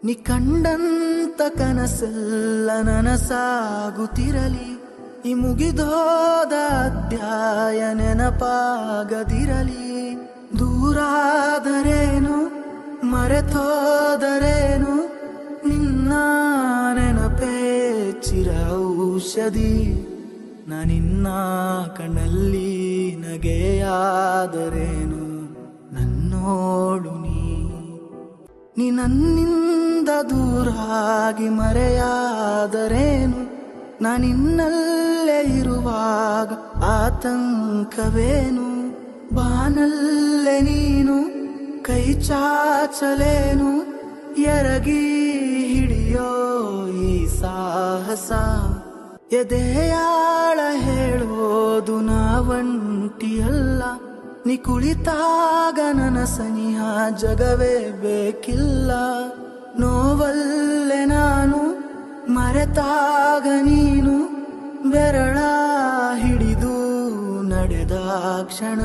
ನೀ ಕಂಡಂತ ಕನಸೆಲ್ಲ ನನಸಾಗುತ್ತಿರಲಿ, ಈ ಮುಗಿದೋದ ಅಧ್ಯಾಯ ನೆನಪಾಗದಿರಲಿ. ದೂರಾದರೇನು ಮರೆತೋದರೇನು, ನಿನ್ನ ನೆನಪೇ ಚಿರ ಔಷಧಿ. ನಾನಿನ್ನ ಕಣ್ಣಲ್ಲಿ ನಗೆಯಾದರೇನು, ನನ್ನೋಡು ನೀ ನನ್ನಿಂದ ದೂರಾಗಿ ಮರೆಯಾದರೇನು. ನಾನಿನ್ನಲ್ಲೇ ಇರುವಾಗ ಆತಂಕವೇನು, ಬಾನಲ್ಲೇ ನೀನು ಕೈ ಚಾಚಲೇನು. ಎರಗಿ ಹಿಡಿಯೋ ಈ ಸಾಹಸ, ಎದೆಯಾಳ ಹೇಳೋದು ನಾವಂಟಿಯಲ್ಲ. ನೀ ಕುಳಿತಾಗ ನನ್ನ ಸನಿಹ ಜಗವೇ ಬೇಕಿಲ್ಲ. ನೋವಲ್ಲೇ ನಾನು ಮರೆತಾಗ ನೀನು, ಬೆರಳ ಹಿಡಿದು ನಡೆದ ಕ್ಷಣ